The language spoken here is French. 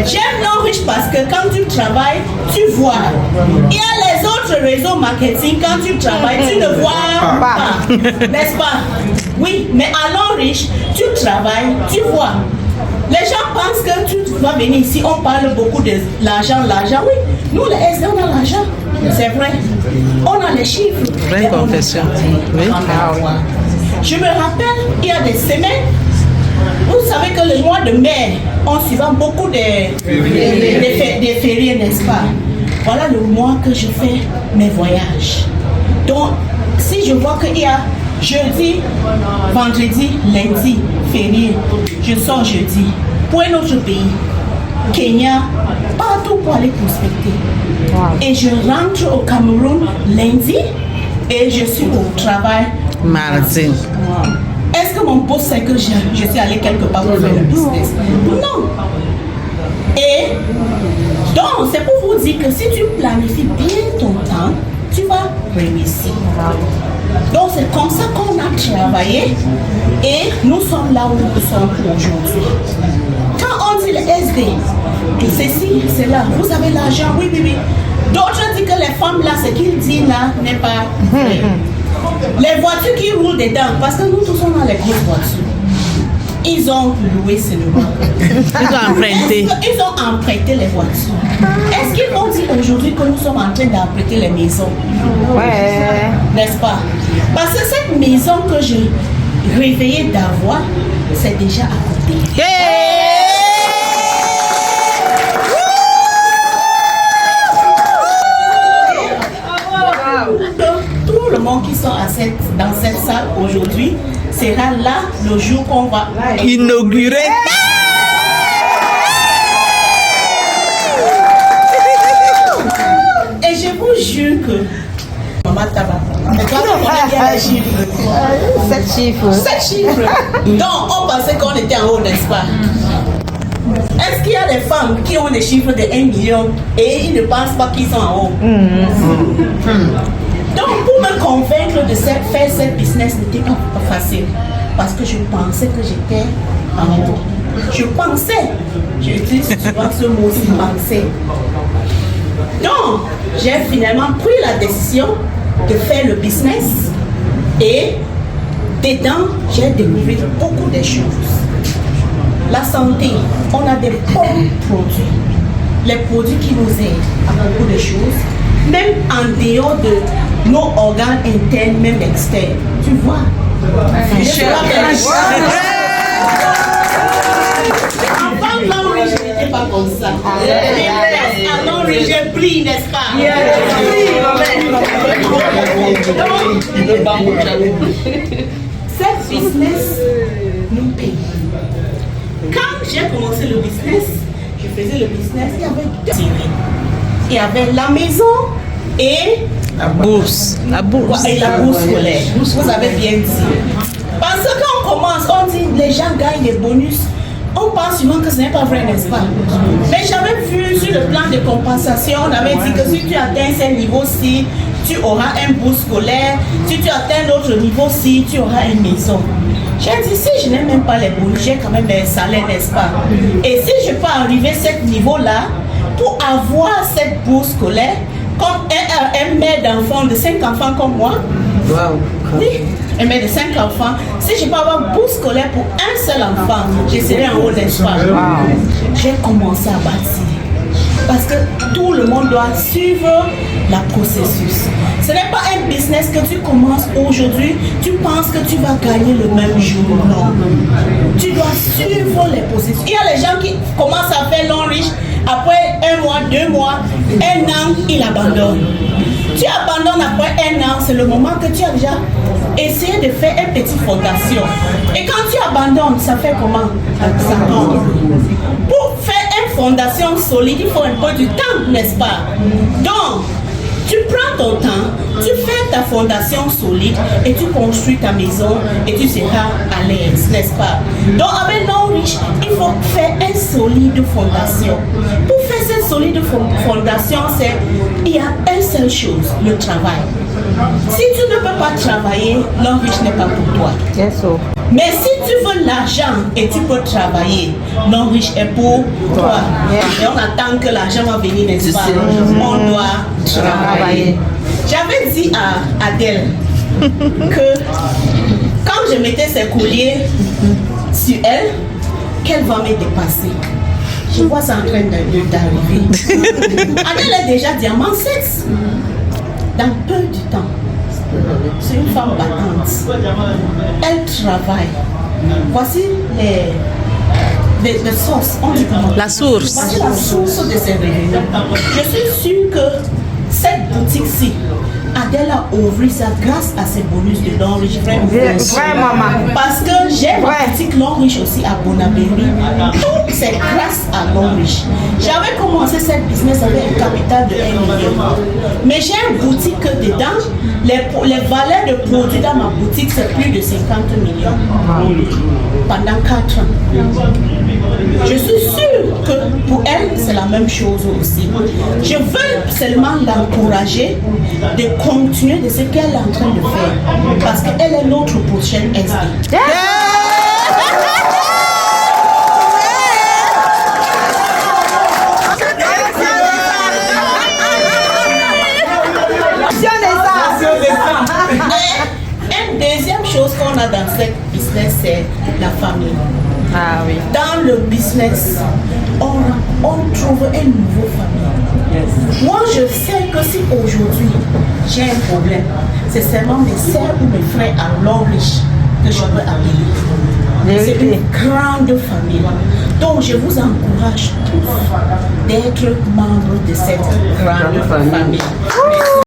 J'aime l'homme riche parce que quand tu travailles, tu vois. Il y a les autres réseaux marketing, quand tu travailles, tu ne vois pas. N'est-ce pas? Oui, mais à l'homme riche, tu travailles, tu vois. Les gens pensent que tu vas venir ici, on parle beaucoup de l'argent. Oui, nous les SD, on a l'argent. C'est vrai. On a les chiffres. Vraie confession. Oui. Je me rappelle, il y a des semaines, vous savez que le mois de mai, on suivant beaucoup des fériés, n'est-ce pas? Voilà le mois que je fais mes voyages. Donc, si je vois qu'il y a jeudi, vendredi, lundi, férié, je sors jeudi pour un autre pays, Kenya, partout pour aller prospecter. Wow. Et je rentre au Cameroun lundi et je suis au travail mardi. Wow. Est-ce que mon boss sait que je suis allée quelque part pour faire le business? Non. Et donc, c'est pour vous dire que si tu planifies bien ton temps, tu vas réussir. Donc, c'est comme ça qu'on a travaillé et nous sommes là où nous sommes aujourd'hui. Quand on dit les SD, ceci, c'est là, vous avez l'argent, oui. D'autres disent que les femmes là, ce qu'ils disent là n'est pas vrai. Les voitures qui roulent dedans, parce que nous tous on a les grosses voitures. Ils ont loué ce numéro. Ils ont emprunté. Ils ont emprunté les voitures. Est-ce qu'ils vont dire aujourd'hui que nous sommes en train d'emprunter les maisons? Ouais. N'est-ce pas? Parce que cette maison que je rêvais d'avoir, c'est déjà à côté. Yeah! Tout le monde qui sont dans cette salle aujourd'hui sera là le jour qu'on va inaugurer. Et je vous jure que Maman Taba, sept chiffres. Donc on pensait qu'on était en haut, n'est-ce pas? Est-ce qu'il y a des femmes qui ont des chiffres de 1 million et ils ne pensent pas qu'ils sont en haut? Donc, pour me convaincre de faire cette business n'était pas facile. Parce que je pensais que j'étais en haut. Je pensais. J'utilise souvent ce mot-ci, penser. Donc, j'ai finalement pris la décision de faire le business. Et dedans, j'ai découvert beaucoup de choses. La santé, on a des bons produits. Les produits qui nous aident à beaucoup de choses. Même en dehors de nos organes internes, même externes. Tu vois? Avant l'homme riche, je n'étais pas comme ça. Mais à l'homme riche, j'ai pris, n'est-ce pas? Cette business nous paye. Quand j'ai commencé le business, je faisais le business, il y avait deux séries. Il y avait la maison et la bourse. Et la bourse scolaire. Vous avez bien dit. Parce que quand on commence, on dit les gens gagnent des bonus. On pense souvent que ce n'est pas vrai, n'est-ce pas? Mais j'avais vu sur le plan de compensation, on avait dit que si tu atteins ce niveau-ci, tu auras un bourse scolaire. Si tu atteins l'autre niveau-ci, tu auras une maison. J'ai dit, si je n'ai même pas les bonus, j'ai quand même un salaire, n'est-ce pas? Et si je peux arriver à ce niveau-là, pour avoir cette bourse scolaire, comme un mère d'enfants, de 5 enfants comme moi, oui, un mère de 5 enfants, si je peux avoir une bourse scolaire pour un seul enfant, je serai en haut, n'est-ce pas? J'ai commencé à bâtir. Parce que tout le monde doit suivre la processus. Ce n'est pas un business que tu commences aujourd'hui, tu penses que tu vas gagner le même jour. Non. Tu dois suivre les processus. Il y a les gens qui commencent à faire l'homme riche, après 1 mois, 2 mois, 1 an, ils abandonnent. Tu abandonnes après 1 an, c'est le moment que tu as déjà essayé de faire une petite fondation. Et quand tu abandonnes, ça fait comment? Ça tombe. Pour faire une fondation solide, il faut un peu du temps, n'est-ce pas? Donc, tu prends ton temps, tu fais ta fondation solide et tu construis ta maison et tu seras à l'aise, n'est-ce pas? Donc avec l'homme riche, il faut faire une solide fondation. Pour faire cette solide fondation, il y a une seule chose, le travail. Si tu ne peux pas travailler, l'homme riche n'est pas pour toi. Yes, so. Mais si tu veux l'argent et tu peux travailler, l'homme riche est pour toi. Et on attend que l'argent va venir, n'est-ce pas? On doit travailler. J'avais dit à Adèle que quand je mettais ses colliers sur elle, qu'elle va me dépasser. Je vois ça en train d'arriver. Adèle est déjà diamant 7. Dans peu de temps. C'est une femme battante. Elle travaille. Voici les sources. On dit comment? La source. Voici la source de ses revenus. Je suis sûre que cette boutique-ci, Adèle a ouvert ça grâce à ses bonus de L'Homme Riche. Vraiment. Parce que j'ai ma boutique L'Homme Riche aussi à Bonabéry. Tout c'est grâce à L'Homme Riche. J'avais commencé cette business avec un capital de 1 million. Mais j'ai une boutique dedans. Les valeurs de produits dans ma boutique, c'est plus de 50 millions. Pendant 4 ans. Je suis sûre que pour elle, c'est la même chose aussi. Je veux seulement l'encourager de continuer de ce qu'elle est en train de faire. Parce qu'elle est notre prochaine SD. Une deuxième chose qu'on a dans cette business, c'est la famille. Ah oui. Dans le business, on trouve une nouvelle famille. Moi, je sais que si aujourd'hui j'ai un problème, c'est seulement mes soeurs ou mes frères à L'Homme Riche que je peux appeler. C'est une grande famille. Donc, je vous encourage tous d'être membres de cette grande famille.